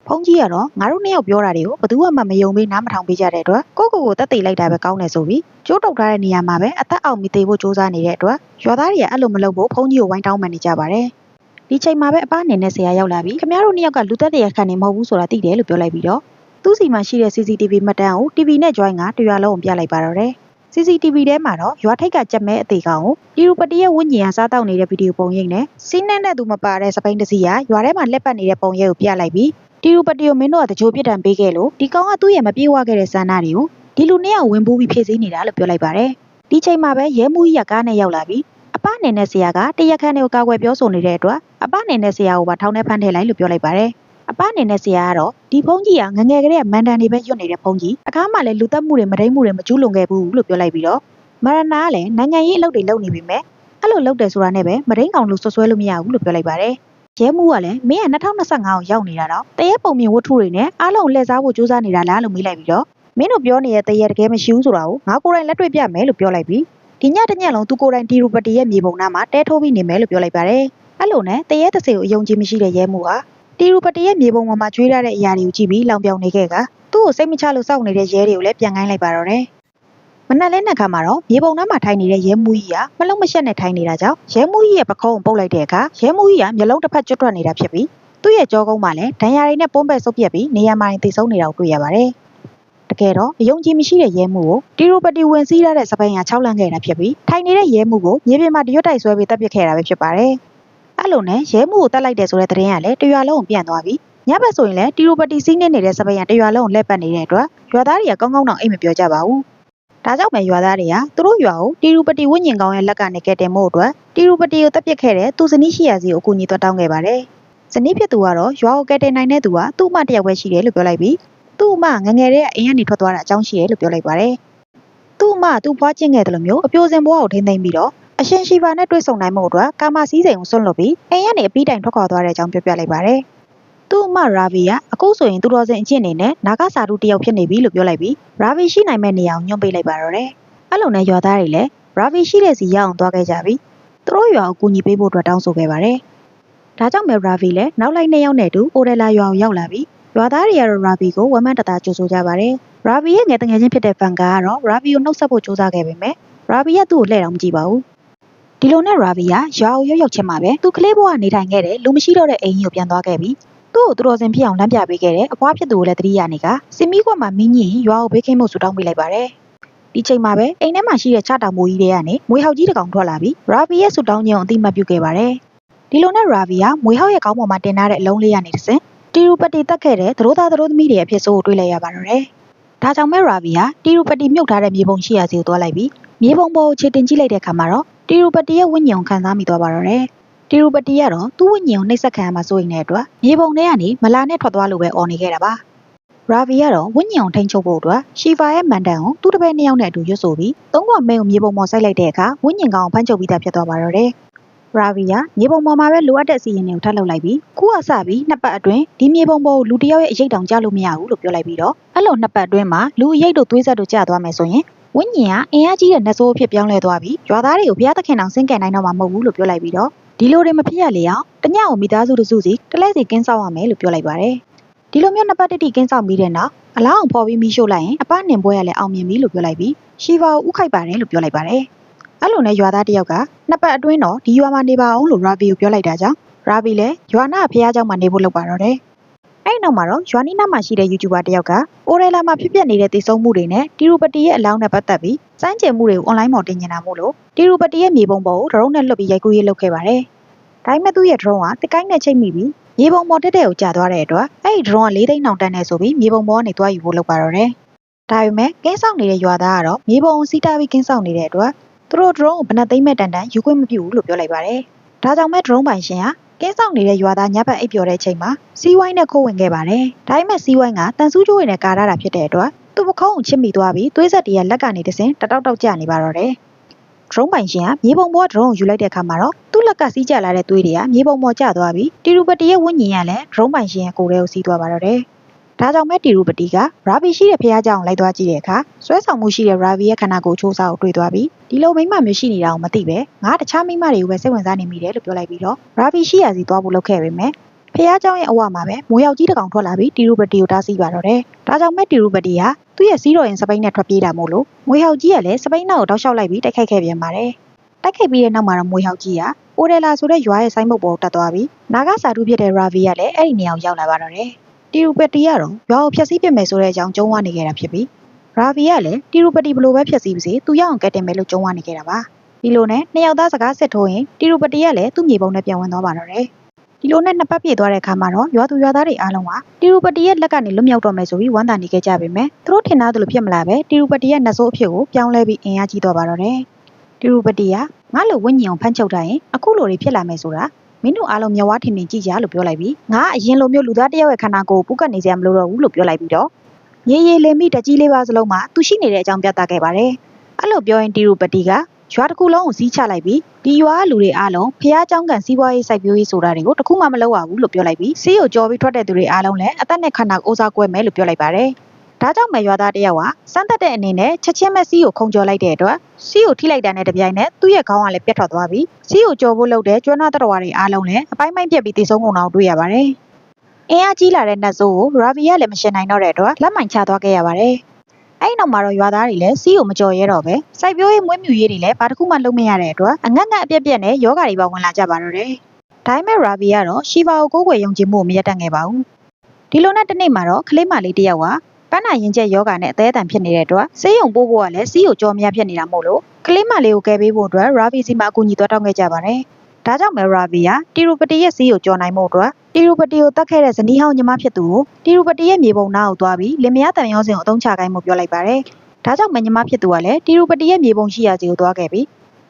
်ဖုန်းကြီးကတော့ငါတို့နှစ်ယောက်ပြောတာတွေကိုဘယ်သူမှမယုံပေးနားမထောင်ပေးကြတဲ့အတွက်ကိုတက်သိလိုက်တာပဲကောင်းတယ်ဆိုပြီးကျိုးတုတ်ထားတဲ့နေရာမှာပဲအသက်အောင်မိသေးဖို့စူးစမ်းနေတဲ့အတွက်ရွာသားတွေကအဲ့လိုမလုပ်ဖို့ဖုန်းကြီးကိုဝိုင်းတောင်းပန်နေကြပါတယ်ဒီချိန်မှာပဲအပအနေနဲ့ဆရာရောက်လာပြီးခင်ဗျားတို့နှစ်ယောက်ကလူသက်တရားခံနေမဟုတ်ဘူးဆိုတာသိတယ်လို့ပြောလိုက်ပြီးတော့သူ့စီမှာရှိတဲ့ CCTV မှတ်တမ်းကို TV နဲ့ join ကတရွာလုံးကိုပြလိုက်ပါတော့တယ် CCTV ထဲမှာတော့ရွာထိပ်ကကြက်မဲအသေးကောင်ကိုတီရူပတီရဲ့ဝိညာဉ်ကစားတောက်နေတဲ့ဗီဒီယိုပုံရိပ်နဲ့စီးနှင်းတဲ့သူမပါတဲ့စပိန်တစီကရွာထဲမှာလက်ပတ်နေတဲ့ပုံရိပ်ကိုပြလိုက်ပြီးတီရူပတီကိုမင်းတို့ကတကြိုပြစ်ဒဏ်ပေးခဲ့လို့ဒီကောင်ကသူ့ရဲ့မပြေဝခဲ့တဲ့ဆန္ဒတွေကိုဒီလူနှစ်ယောက်ဝင်ပူးပြီးဖြည့်ဆည်းနေတာလို့ပြောလိုက်ပါတယ်ဒီချိန်မှာပဲရဲမှုကြီးကကားနဲ့ရောက်လာပြီးအပအနေနဲ့ဆရာကတရားခံတွေကိုကာကွယ်ပြောဆိုနေတဲ့အတွက်အပအနေနဲ့ဆရာကိုပါထောင်ထဲဖမ်းထည့်လိုက်လို့ပြောလိုက်ပါတယ်အပအနေနဲ့ဆရာကတော့ဒီဖုန်းကြီးကငငယ်ကလေးကမန်တန်တွေပဲရွတ်နေတဲ့ဖုန်းကြီးအခါမှလည်းလူသက်မှုတွေမဒိမ့်မှုတွေမကျူးလွန်ခဲ့ဘူးလို့ပြောလိုက်ပြီးတော့မာရနာကလည်းနိုင်ငံရေးအလုပ်တွေလုပ်နေပြီမဲ့အဲ့လိုလုပ်တယ်ဆိုတာနဲ့ပဲမဒိမ့်ကောင်လို့ဆွဆွဲလို့မရဘူးလို့ပြောလိုက်ပါတယ်ရဲမှုကလည်းမင်းက2025ကိုရောက်နေတာတော့တရဲပုံမြင်ဝတ္ထုတွေနဲ့အားလုံးလှည့်စားဖို့စူးစမ်းနေတာလားလို့မေးလိုက်ပြီးတော့မင်းတို့ပြောနေတဲ့တရဲတကယ်မရှိဘူးဆိုတာကိုငါကိုယ်တိုင်လက်တွေ့ပြမယ်လို့ပြောလိုက်ပြီးဒီညတညလုံးသူကိုယ်တိုင်တီရူပတီရဲ့မြေပုံနားမှာတဲထိုးပြီးနေမယ်လို့ပြောလိုက်ပါတယ်အဲ့လိုနဲ့တရဲတစေကိုအယုံကြည်မရှိတဲ့ရဲမှုဟာတီရူပတီရဲ့မြေပုံပေါ်မှာကျွေးထားတဲ့အရာတွေကိုကြည့်ပြီးလောင်ပြောင်နေခဲ့ကသူ့ကိုစိတ်မချလို့စောင့်နေတဲ့ရဲတွေကိုလည်းပြန်ခိုင်းလိုက်ပါတော့တယ်မနက်လင်းတဲ့အခါမှာတော့မြေပုံနားမှာထိုင်နေတဲ့ရဲမှုကြီးကမလုံးမရှက်နဲ့ထိုင်နေတာကြောင့်ရဲမှုကြီးရဲ့ပခုံးကိုပုတ်လိုက်တဲ့အခါရဲမှုကြီးကမျက်လုံးတစ်ဖက်ကျွတ်တွက်နေတာဖြစ်ပြီးသူ့ရဲ့ကြောကုန်းမှာလည်းဒဏ်ရာတွေနဲ့ပုံးပဲ့ဆုပ်ပြက်ပြီးနေရာမှာတိတ်ဆုံးနေတာကိုတွေ့ရပါတယ်တကယ်တော့အယုံကြည်မရှိတဲ့ရဲမှုကိုတီရူပတီဝင်စီးရတဲ့စပိန်က6လန့်ခဲ့တာဖြစ်ပြီးထိုင်နေတဲ့ရဲမှုကိုမြေပြင်မှာတရွတ်တိုက်ဆွဲပြီးတပ်ပစ်ခဲ့တာပဲဖြစ်ပါတယ်အဲ့လိုနဲ့ရဲမှုကိုတတ်လိုက်တယ်ဆိုတဲ့သတင်းကလည်းတရွာလုံးကိုပြန့်သွားပြီးညဘက်ဆိုရင်လည်းတီရူပတီစီးနေတဲ့စပိန်ကတရွာလုံးကိုလှည့်ပတ်နေတဲ့အတွက်ရွာသားတွေကကောင်းကောင်းတော့အိတ်မပြောကြပါဘူးဒါကြောင့်ပဲရွာသားတွေကသူတို့ရွာကိုတီရူပတီဝိညာဉ်ကောင်းရဲ့လက်ကနေကဲတင်မှုအတွက်တီရူပတီကိုတပ်ပစ်ခဲ့တဲ့သူဇနီးရှိရာစီကိုအကူအညီသွားတောင်းခဲ့ပါတယ်ဇနီးဖြစ်သူကတော့ရွာကိုကဲတင်နိုင်တဲ့သူကသူ့အမတစ်ယောက်ပဲရှိတယ်လို့ပြောလိုက်ပြီးသူ့အမငငယ်တဲ့အိမ်ကနေထွက်သွားတာအကြောင်းရှိတယ်လို့ပြောလိုက်ပါတယ်သူ့အမသူ့ဖွားချင်းခဲ့တယ်လို့မျိုးအပြိုစင်ဘွားကိုထိမ့်သိမ့်ပြီးတော့အရှင်ရှိပါနဲ့တွေ့ဆုံနိုင်မှုအတွက်ကာမစည်းစိမ်ကိုဆွန့်လွတ်ပြီးအိမ်ကနေအပြီးတိုင်ထွက်ခွာသွားတဲ့အကြောင်းပြောပြလိုက်ပါတယ်သူ့အမရာဗီကအခုဆိုရင်သူတော်စင်အချင်းအနေနဲ့နာဂစာတုတယောက်ဖြစ်နေပြီလို့ပြောလိုက်ပြီးရာဗီရှိနိုင်မဲ့နေရာကိုညွှန်ပေးလိုက်ပါတော့တယ်အဲ့လိုနဲ့ရွာသားတွေလည်းရာဗီရှိတဲ့စီရအောင်သွားခဲ့ကြပြီးသူတို့ရွာကိုကူညီပေးဖို့အတွက်တောင်းဆိုခဲ့ပါတယ်ဒါကြောင့်ပဲရာဗီလည်းနောက်လိုက်2ယောက်နဲ့အတူအိုဒယ်လာရွာကိုရောက်လာပြီးရွာသားတွေကတော့ရာဗီကိုဝမ်းမတတာကြိုဆိုကြပါတယ်ရာဗီရဲ့ငယ်တငယ်ချင်းဖြစ်တဲ့ဖန်ကာကတော့ရာဗီကိုနှုတ်ဆက်ဖို့ကြိုးစားခဲ့ပေမဲ့ရာဗီကသူ့ကိုလှည့်တော့မကြည့်ပါဘူးဒီလိုနဲ့ရာဗီကရွာကိုရောက်ချင်းမှာပဲသူကလေးဘဝနေထိုင်ခဲ့တဲ့လူမရှိတော့တဲ့အိမ်ကြီးကိုပြန်သွားခဲ့ပြီးသူ့ကိုသူတော်စင်ဖြစ်အောင်လမ်းပြပေးခဲ့တဲ့အဖွားဖြစ်သူကိုလည်းတတိယနေကစင်မီကွက်မှာမင်းကြီးရွာကိုဘေးကင်းမှုဆူတောင်းပေးလိုက်ပါတယ်ဒီချိန်မှာပဲအိမ်ထဲမှာရှိတဲ့ချတာမိုးကြီးတွေကနေမွေဟောက်ကြီးတစ်ကောင်ထွက်လာပြီးရာဗီရဲ့ဆူတောင်းခြင်းကိုအတိမတ်ပြုခဲ့ပါတယ်ဒီလိုနဲ့ရာဗီကမွေဟောက်ရဲ့ခေါင်းပေါ်မှာတင်ထားတဲ့အလုံးလေးကနေတစ်စင်တီရူပတီတက်ခဲ့တဲ့သရိုးသားသရိုးသမီးတွေရဲ့အဖြစ်ဆိုးကိုတွေ့လိုက်ရပါတော့တယ်ဒါကြောင့်မဲ့ရာဗီဟာတီရူပတီမြုပ်ထားတဲ့မြေပုံရှိရာစီကိုသွားလိုက်ပြီးမြေပုံပေါ်ကိုခြေတင်ကြည့်လိုက်တဲ့အခါမှာတော့တီရူပတီရဲ့ဝိညာဉ်ကိုခံစားမိသွားပါတော့တယ်တီရူပတီကတော့သူ့ဝိညာဉ်ကိုနှိပ်စက်ခံရမှာစိုးရိမ်တဲ့အတွက်မြေပုံထဲကနေမလာနဲ့ထွက်သွားလို့ပဲအော်နေခဲ့တာပါရာဗီကတော့ဝိညာဉ်ကိုထိန်းချုပ်ဖို့အတွက်ရှီဖာရဲ့မန်တန်ကိုသူ့တပည့်2ယောက်နဲ့အတူရွတ်ဆိုပြီးသုံးခွမင်းကိုမြေပုံပေါ်စိုက်လိုက်တဲ့အခါဝိညာဉ်ကောင်ကိုဖမ်းချုပ်ပြီးသားဖြစ်သွားပါတော့တယ်ရာဗီကမြေပုံပေါ်မှာပဲလိုအပ်တဲ့အစီအရင်တွေကိုထပ်လုပ်လိုက်ပြီးခုကစပြီး2ပတ်အတွင်းဒီမြေပုံပေါ်ကိုလူတစ်ယောက်ရဲ့အရေးတောင်ကျလို့မရဘူးလို့ပြောလိုက်ပြီးတော့အဲ့လို2ပတ်အတွင်းမှာလူအရေးတို့သွေးဆက်တို့ကျသွားမယ်ဆိုရင်ဝိညာဉ်ကအင်အားကြီးတဲ့နတ်ဆိုးအဖြစ်ပြောင်းလဲသွားပြီးရွာသားတွေကိုဘုရားသခင်အောင်ဆင်းကဲနိုင်တော့မှာမဟုတ်ဘူးလို့ပြောလိုက်ပြီးတော့ဒီလိုတွေမဖြစ်ရလေအောင်တညကိုမိသားစုတစုစီတလဲစီကင်းဆောင်ရမယ်လို့ပြောလိုက်ပါတယ် ဒီလိုမျိုးနှစ်ပတ်တိကင်းဆောင်ပြီးတဲ့နောက်အလောင်းအောင်ဖော်ပြီးမိရှို့လိုက်ရင်အပနင်ပွဲရလဲအောင်မြင်ပြီလို့ပြောလိုက်ပြီးရှီဗာကိုဥခိုက်ပါတယ်လို့ပြောလိုက်ပါတယ်အဲ့လိုနဲ့ရွာသားတယောက်ကနှစ်ပတ်အတွင်းတော့ဒီရွာမှာနေပါအောင်လို့ရာဗီကိုပြောလိုက်တာကြောင့်ရာဗီလည်းရွာနာဖះเจ้าမှာနေဖို့လုပ်ပါတော့တယ်အဲ့နောက်မှာတော့ရွာနီးနားမှာရှိတဲ့ YouTuber တယောက်ကအိုရဲလာမှာဖြစ်ပျက်နေတဲ့တည်ဆုံမှုတွေနဲ့တီရူပတီရဲ့အလောင်းနဲ့ပတ်သက်ပြီးစမ်းကြယ်မှုတွေကို online ပေါ်တင်နေတာမို့လို့တီရူပတီရဲ့မြေပုံပေါ်ကိုဒရုန်းနဲ့လွှတ်ပြီးရိုက်ကူးရေးလုပ်ခဲ့ပါတယ်။ဒါပေမဲ့သူ့ရဲ့ drone ကတကိုင်းနဲ့ချိတ်မိပြီးမြေပုံပေါ်တက်တဲ့ကိုကျသွားတဲ့အတွက်အဲ့ဒီ drone က4သိန်းတောင်တန်းနေဆိုပြီးမြေပုံပေါ်ကနေတွားယူဖို့လုပ်ပါတော့တယ်။ဒါပေမဲ့ကင်းဆောင်နေတဲ့ရွာသားကတော့မြေပုံကိုစီးတားပြီးကင်းဆောင်နေတဲ့အတွက်သူတို့ drone ကိုဘယ်နှသိန်းမဲ့တန်တန်ယူခွင့်မပြုဘူးလို့ပြောလိုက်ပါတယ်။ဒါကြောင့်မဲ့ drone ပိုင်ရှင်ကကင်းဆောင်နေတဲ့ရွာသားညဘက်အိပ်ပျော်တဲ့အချိန်မှာစီးဝိုင်းနဲ့ခိုးဝင်ခဲ့ပါတယ်။ဒါပေမဲ့စီးဝိုင်းကတန်ဆူးကျိုးရည်နဲ့ကာရတာဖြစ်တဲ့အတွက်သူ့ပခုံးကိုချစ်မိသွားပြီးသွေးဆက်တည်းရဲ့လက်ကနေတဆင်တတောက်တောက်ကျနေပါတော့တယ်။ drone ပိုင်ရှင်ကမြေပုံပေါ် drone ကိုယူလိုက်တဲ့အခါမှာတော့သူ့လက်ကစီးကျလာတဲ့သွေးတွေကမြေပုံပေါ်ကျသွားပြီးတီရူပတီရဲ့ဝိညာဉ်ကလည်း drone ပိုင်ရှင်ရဲ့ကိုယ်ထဲကိုစီးသွားပါတော့တယ်။ဒါကြောင့်မဲ့တီရူပတီကရာဗီရှိတဲ့ဖះเจ้าကိုလိုက်သွားကြည့်တဲ့အခါဆွဲဆောင်မှုရှိတဲ့ရာဗီရဲ့ခန္ဓာကိုယ်ချိုးစားကိုတွေ့သွားပြီးဒီလိုမိမမျိုးရှိနေတာကိုမသိပဲငါတခြားမိမတွေကိုပဲစိတ်ဝင်စားနေမိတယ်လို့ပြောလိုက်ပြီးတော့ရာဗီရှိရာစီသွားဖို့လုပ်ခဲ့ပေမဲ့ဖះเจ้าရဲ့အဝမှာပဲမိုးယောက်ကြီးတစ်ကောင်ထွက်လာပြီးတီရူပတီကိုတားဆီးပါတော့တယ်။ဒါကြောင့်မဲ့တီရူပတီကသူ့ရဲ့စီးတော်ရင်စပိန်နဲ့ထွက်ပြေးတာမို့လို့မွေဟောက်ကြီးကလည်းစပိန်နောက်ကိုတောက်လျှောက်လိုက်ပြီးတိုက်ခိုက်ခဲ့ပြန်ပါတယ်။တိုက်ခိုက်ပြီးတဲ့နောက်မှာတော့မွေဟောက်ကြီးကအိုရဲလာဆိုတဲ့ရွာရဲ့ဆိုင်းဘုတ်ပေါ်တက်သွားပြီးနာဂစာတုဖြစ်တဲ့ရာဗီကလည်းအဲ့ဒီနေရာကိုရောက်လာပါတော့တယ်။တီရူပတီကတော့ရွာကိုဖျက်ဆီးပစ်မယ်ဆိုတဲ့အကြောင်းကြုံဝနေခဲ့တာဖြစ်ပြီးရာဗီကလည်းတီရူပတီဘလို့ပဲဖျက်ဆီးပါစေသူရအောင်ကတ်တင်မယ်လို့ကြုံဝနေခဲ့တာပါ။ဒီလိုနဲ့နှစ်ယောက်သားစကားဆက်ထိုးရင်တီရူပတီကလည်းသူ့မြေပုံနဲ့ပြန်ဝင်သွားပါတော့တယ်။ဒီလိုနဲ့နှစ်ပတ်ပြည့်သွားတဲ့အခါမှာတော့ရွာသူရွာသားတွေအားလုံးကတီရူပတီရဲ့လက်ကနေလွတ်မြောက်တော့မယ်ဆိုပြီးဝမ်းသာနေခဲ့ကြပေမဲ့သူတို့ထင်သားသလိုဖြစ်မလာပဲတီရူပတီရဲ့နှဆိုးအဖြစ်ကိုပြောင်းလဲပြီးအင်အားကြီးသွားပါတော့တယ်။တီရူပတီကငါ့လိုဝိညာဉ်ကိုဖမ်းချုပ်ထားရင်အခုလိုတွေဖြစ်လာမယ်ဆိုတာမင်းတို့အားလုံးမျက်ဝါးထင်ထင်ကြည့်ကြလို့ပြောလိုက်ပြီးငါအရင်လိုမျိုးလူသားတယောက်ရဲ့ခန္ဓာကိုယ်ပူကတ်နေစရာမလိုတော့ဘူးလို့ပြောလိုက်ပြီးတော့ရေရေလင်မိတကြီးလေးပါစလုံးမှာသူရှိနေတဲ့အကြောင်းပြသခဲ့ပါတယ်။အဲ့လိုပြောရင်တီရူပတီကရွာတစ်ခုလုံးကိုစီးချလိုက်ပြီးဒီရွာလူတွေအားလုံးဖះเจ้าကန်စီးပွားရေးစိုက်ပျိုးရေးဆိုတာတွေကိုတခုမှမလုပ်ရဘူးလို့ပြောလိုက်ပြီးစီးကိုကြော်ပြီးထွက်တဲ့သူတွေအားလုံးလည်းအသက်နဲ့ခန္ဓာကိုယ်စားကွဲမယ်လို့ပြောလိုက်ပါတယ်။ဒါကြောင့်မဲ့ရွာသားတယောက်ကစမ်းသက်တဲ့အနေနဲ့ချက်ချင်းမဲ့စီးကိုခုံကြော်လိုက်တဲ့အတွက်စီးကိုထိလိုက်တာနဲ့တပြိုင်နက်သူ့ရဲ့ခေါင်းကလည်းပြတ်ထွက်သွားပြီးစီးကိုကြော်ဖို့လုပ်တဲ့ကျွမ်းနာတော်ဝါတွေအားလုံးလည်းအပိုင်းပိုင်းပြက်ပြီးတိတ်ဆုံးကုန်အောင်တွေ့ရပါတယ်။အင်အားကြီးလာတဲ့နတ်ဆိုးကိုရာဗီကလည်းမရှင်နိုင်တော့တဲ့အတွက်လက်မှန်ချသွားခဲ့ရပါတယ်။အဲ့နောက်မှာတော့ရွာသားတွေလည်းစီးကိုမကြော်ရဲတော့ပဲစိုက်ပျိုးရေးမွေးမြူရေးတွေလည်းဘာတစ်ခုမှလုပ်မရတဲ့အတွက်အငတ်ငတ်အပြက်ပြက်နဲ့ယောဂါတွေပါဝင်လာကြပါတော့တယ်။ဒါပေမဲ့ရာဗီကတော့ရှီဗာကိုကိုးကွယ်ယုံကြည်မှုကိုမရက်တတ်ခဲ့ပါဘူး။ဒီလိုနဲ့တစ်နေ့မှာတော့ကလေးမလေးတယောက်ကပန်းနာရင်ကျက်ယောဂါနဲ့အသေးအတန်ဖြစ်နေတဲ့အတွက်ဆေးရုံပို့ဖို့ကလည်းစီးကိုကြော်မရဖြစ်နေတာမို့လို့ကလေးမလေးကိုကယ်ပေးဖို့အတွက်ရာဗီစီမှာအကူအညီသွားတောင်းခဲ့ကြပါတယ်။ဒါကြောင့်မဲရာဗီကတီရူပတီရဲ့စီးကိုကြော်နိုင်မှုအတွက်တီရူပတီကိုတတ်ခဲ့တဲ့ဇနီးဟောင်းညီမဖြစ်သူကိုတီရူပတီရဲ့မြေပုံနာကိုသွားပြီးလင်မယားတန်ရောစင်ကိုအသုံးချခိုင်းမှုပြောလိုက်ပါတယ်။ဒါကြောင့်မညီမဖြစ်သူကလည်းတီရူပတီရဲ့မြေပုံရှိရာစီကိုသွားခဲ့ပြီ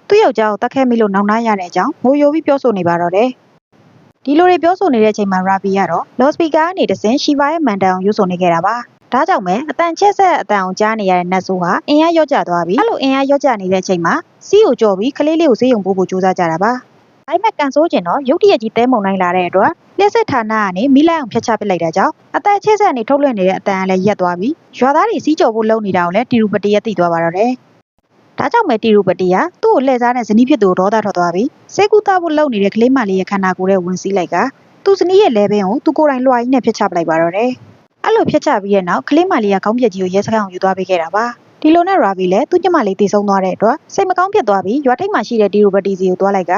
းသူ့ယောက်ျားကိုတတ်ခဲ့မိလို့နောင်နာရတဲ့အကြောင်းငိုယိုပြီးပြောဆိုနေပါတော့တယ်။ဒီလိုတွေပြောဆိုနေတဲ့အချိန်မှာရာဗီကတော့လော့စပီကာကနေတဆင်ရှီဗာရဲ့မန်တန်ကိုယူဆိုနေခဲ့တာပါ။ဒါကြောင့်မဲအတန်ချက်ဆက်အတန်အောင်ကြားနေရတဲ့နတ်ဆိုးဟာအင်အားရော့ကျသွားပြီးအဲ့လိုအင်အားရော့ကျနေတဲ့အချိန်မှာစီးကိုကြော်ပြီးကလေးလေးကိုဆေးရုံပို့ဖို့ကြိုးစားကြတာပါ။ဒါပေမဲ့ကန်ဆိုးကျင်တော့ရုတ်တရက်ကြီးတဲမုံနိုင်လာတဲ့အတွက်လျှက်စစ်ဌာနကနေမိလိုက်အောင်ဖျက်ချပစ်လိုက်တာကြောင့်အသက်ချက်ဆက်နေထုတ်လွှင့်နေတဲ့အတန်ကလည်းရက်သွားပြီးရွာသားတွေစီးကြော်ဖို့လုပ်နေတာကိုလည်းတီရူပတီရဲ့သိသွားပါတော့တယ်။ဒါကြောင့်မဲတီရူပတီကသူ့ကိုလှည့်စားတဲ့ဇနီးဖြစ်သူကိုဒေါသထွက်သွားပြီးစေကူတာဖို့လုပ်နေတဲ့ကလေးမလေးရဲ့ခန္ဓာကိုယ်ထဲဝင်စီးလိုက်ကသူ့ဇနီးရဲ့လဲပင်ကိုသူကိုယ်တိုင်လွှာကြီးနဲ့ဖျက်ချပလိုက်ပါတော့တယ်။အဲ့လိုဖျက်ချပြီးတဲ့နောက်ကလေးမလေးကခေါင်းပြက်ကြီးကိုရဲစခန်းကိုယူသွားပေးခဲ့တာပါ။ဒီလိုနဲ့ရာဗီလည်းသူ့ညမလေးတည်ဆုံးသွားတဲ့အတွက်စိတ်မကောင်းဖြစ်သွားပြီးရွာထိပ်မှာရှိတဲ့တီရူပတီစီကိုသွားလိုက်က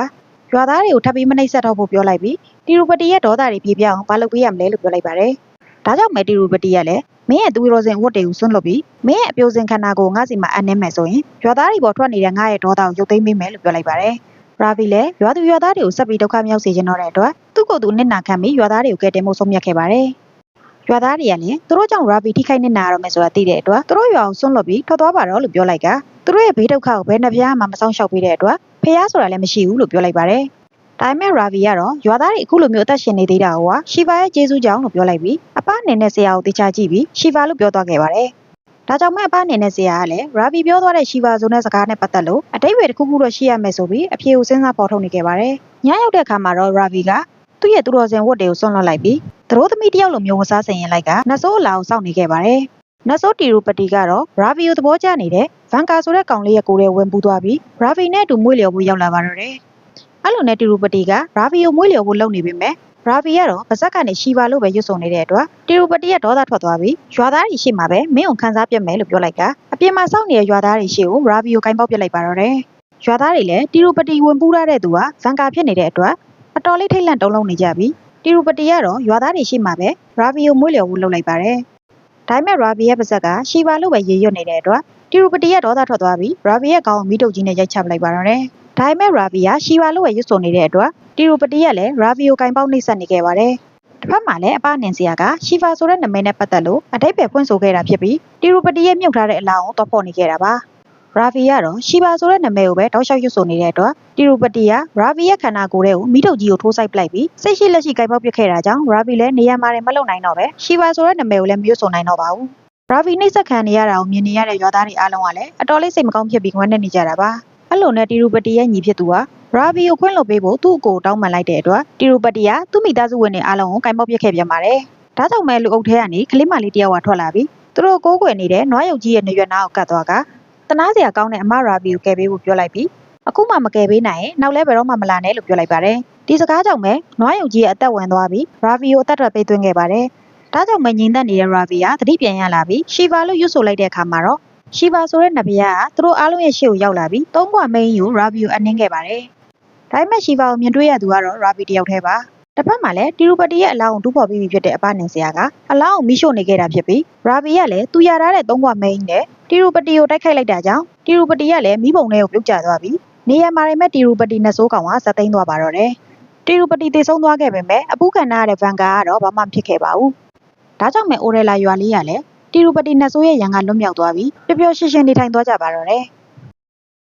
ရွာသားတွေကိုထပ်ပြီးမနှိပ်စက်တော့ဖို့ပြောလိုက်ပြီးတီရူပတီရဲ့ဒေါသတွေပြေပြအောင်ဘာလုပ်ပေးရမလဲလို့ပြောလိုက်ပါတယ်။ဒါကြောင့်မဲတီရူပတီကလည်းမင်းရဲ့သူရိုစင်ဝတ်တွေကိုဆွန့်လွတ်ပြီးမင်းရဲ့အပြိုစင်ခန္ဓာကိုငါ့စီမှာအနှင်းမယ်ဆိုရင်ရွာသားတွေပေါ်ထွက်နေတဲ့ငါ့ရဲ့ဒေါသကိုရုပ်သိမ်းပေးမယ်လို့ပြောလိုက်ပါတယ်။ရာဗီလည်းရွာသူရွာသားတွေကိုဆက်ပြီးဒုက္ခမြောက်စေချင်တော့တဲ့အတွက်သူ့ကိုယ်သူနစ်နာခံပြီးရွာသားတွေကိုကယ်တင်ဖို့ဆုံးဖြတ်ခဲ့ပါတယ်။ရွာသားတွေကလည်းသူတို့ကြောင့်ရာဗီထိခိုက်နစ်နာရတော့မယ်ဆိုတာသိတဲ့အတွက်သူတို့ရွာကိုဆွန့်လွတ်ပြီးထွက်သွားပါတော့လို့ပြောလိုက်ကသူတို့ရဲ့ဘေးဒုက္ခကိုဘယ်နှပြားမှမဆောင်ရှောက်ပေးတဲ့အတွက်ဖះဆိုတာလည်းမရှိဘူးလို့ပြောလိုက်ပါတယ်။ဒါပေမဲ့ရာဗီကတော့ရွာသားတွေအခုလိုမျိုးအသက်ရှင်နေသေးတာကိုရှီဗာရဲ့ကျေးဇူးကြောင့်လို့ပြောလိုက်ပြီးအပအနေနဲ့ဆရာကိုတေချာကြည့်ပြီးရှီဗာလို့ပြောသွားခဲ့ပါတယ်။ဒါကြောင့်မဲ့အပအနေနဲ့ဆရာကလည်းရာဗီပြောသွားတဲ့ရှီဗာဆိုတဲ့စကားနဲ့ပတ်သက်လို့အတိတ်ဝေတစ်ခုခုတော့ရှိရမယ်ဆိုပြီးအဖြေကိုစဉ်းစားပေါ်ထုတ်နေခဲ့ပါတယ်။ညရောက်တဲ့အခါမှာတော့ရာဗီကသူ့ရဲ့သူတော်စင်ဝတ်တွေကိုဆွန့်လွတ်လိုက်ပြီးသူတို့သမီးတယောက်လိုမျိုးဝစားဆင်ရင်လိုက်ကနတ်ဆိုးလာကိုစောင့်နေခဲ့ပါတယ်။နတ်ဆိုးတီရူပတီကတော့ရာဗီကိုသဘောကျနေတဲ့ဗန်ကာဆိုတဲ့ကောင်လေးရဲ့ကိုယ်ထဲဝင်ပူးသွားပြီးရာဗီနဲ့အတူမွေးလျော်ဖို့ရောက်လာပါတော့တယ်။အဲ့လိုနဲ့တီရူပတီကရာဗီကိုမွေးလျော်ဖို့လုပ်နေပေမဲ့ ရာဗီကတော့ပါဇက်ကနေရှီပါလို့ပဲရွတ်ဆိုနေတဲ့အတွက်တီရူပတိရဲ့ဒေါသထွက်သွားပြီးရွာသားတွေရှိမှပဲမင်းကိုခန်းစားပြတ်မယ်လို့ပြောလိုက်တာအပြင်မှာစောင့်နေတဲ့ရွာသားတွေရှိကိုရာဗီကိုဂိုင်းပေါက်ပြစ်လိုက်ပါတော့တယ်ရွာသားတွေလည်းတီရူပတိဝင်ပူးရတဲ့သူကဗန်ကာဖြစ်နေတဲ့အတွက်အတော်လေးထိတ်လန့်တုန်လှုပ်နေကြပြီးတီရူပတိကတော့ရွာသားတွေရှိမှပဲရာဗီကိုမွေးလျော်ဖို့လုပ်လိုက်ပါတယ်ဒါပေမဲ့ရာဗီရဲ့ပါဇက်ကရှီပါလို့ပဲရေရွတ်နေတဲ့အတွက်တီရူပတိရဲ့ဒေါသထွက်သွားပြီးရာဗီရဲ့ခေါင်းကိုမီးတုပ်ကြီးနဲ့ရိုက်ချပလိုက်ပါတော့တယ်ဒါပေမဲ့ရာဗီကရှီပါလို့ပဲရွတ်ဆိုနေတဲ့အတွက်တီရူပတိကလည်းရာဗီကိုဂိုင်းပေါက်နှိပ်စက်နေခဲ့ပါတယ်တစ်ဖက်မှာလည်းအပနင်စရာကရှီဖာဆိုတဲ့နာမည်နဲ့ပတ်သက်လို့အတိတ်ပဲဖွင့်ဆိုခဲ့တာဖြစ်ပြီးတီရူပတိရဲ့မြုပ်ထားတဲ့အလောင်းကိုတော့ဖော်နေခဲ့တာပါရာဗီကတော့ရှီဖာဆိုတဲ့နာမည်ကိုပဲတောက်လျှောက်ရွတ်ဆိုနေတဲ့အတွက်တီရူပတိကရာဗီရဲ့ခန္ဓာကိုယ်ထဲကိုမီးတုပ်ကြီးကိုထိုးစိုက်ပလိုက်ပြီးစိတ်ရှိလက်ရှိဂိုင်းပေါက်ပစ်ခဲ့တာကြောင့်ရာဗီလည်းနေရာမှာမလုံနိုင်တော့ပဲရှီဖာဆိုတဲ့နာမည်ကိုလည်းမရွတ်ဆိုနိုင်တော့ပါဘူးရာဗီနှိပ်စက်ခံနေရတာကိုမြင်နေရတဲ့ရွာသားတွေအားလုံးကလည်းအတော်လေးစိတ်မကောင်းဖြစ်ပြီးဝမ်းနည်းနေကြတာပါအဲ့လိုနဲ့တီရူပတိရဲ့ညီဖြစ်သူကရာဗီကိုခွင့်လွှတ်ပေးဖို့သူ့အကိုတောင်းပန်လိုက်တဲ့အတွက်တီရူပတိကသူ့မိသားစုဝင်တွေအားလုံးကိုဂိုင်းပေါက်ပစ်ခဲ့ပြန်ပါတယ်ဒါကြောင့်မဲ့လူအုပ်ထဲကနေကလေးမလေးတယောက်ကထွက်လာပြီးသူတို့ကိုးကွယ်နေတဲ့နွားရုပ်ကြီးရဲ့နေရွက်နားကိုကတ်သွားကတနာစရာကောင်းတဲ့အမရာဗီကိုကယ်ပေးဖို့ပြောလိုက်ပြီးအခုမှမကယ်ပေးနိုင်ရင်နောက်လဲဘယ်တော့မှမလာနဲ့လို့ပြောလိုက်ပါတယ်ဒီစကားကြောင့်ပဲနွားရုပ်ကြီးရဲ့အသက်ဝင်သွားပြီးရာဗီကိုအသက်ထွက်ပေးသွင်းခဲ့ပါတယ်ဒါကြောင့်ပဲငြိမ်သက်နေတဲ့ရာဗီကသတိပြန်ရလာပြီးရှီဗာလို့ရွတ်ဆိုလိုက်တဲ့အခါမှာတော့ရှီဗာဆိုတဲ့နဗီယာကသူတို့အားလုံးရဲ့ရှေ့ကိုရောက်လာပြီးသုံးဘွားမင်းကြီးကိုရာဗီကိုအနှင်းခဲ့ပါတယ်ဒါပေမဲ့ရှီဗာကိုမြင်တွေ့ရသူကတော့ရာဗီတယောက်တည်းပါတစ်ဖက်မှာလည်းတီရူပတိရဲ့အလောင်းကိုတူးဖော်ပြီးဖြစ်တဲ့အပနင်စရာကအလောင်းကိုမိရှို့နေခဲ့တာဖြစ်ပြီးရာဗီကလည်းသူရထားတဲ့သုံးဘွားမင်းကြီးနဲ့တီရူပတိကိုတိုက်ခိုက်လိုက်တာကြောင့်တီရူပတိကလည်းမိဘုံထဲကိုပြုတ်ကျသွားပြီးနေရာမှာမဲ့တီရူပတိနဲ့စိုးကောင်ကဇက်သိမ်းသွားပါတော့တယ်တီရူပတိတေဆုံးသွားခဲ့ပေမဲ့အပူခံရတဲ့ဗန်ကာကတော့ဘာမှမဖြစ်ခဲ့ပါဘူးဒါကြောင့်မဲ့အိုရဲလာရွာလေးကလည်းတီရူပတိနဲ့ဆိုးရဲ့ရန်ကလွတ်မြောက်သွားပြီးပျော်ပျော်ရွှင်ရွှင်နေထိုင်သွားကြပါတော့တယ်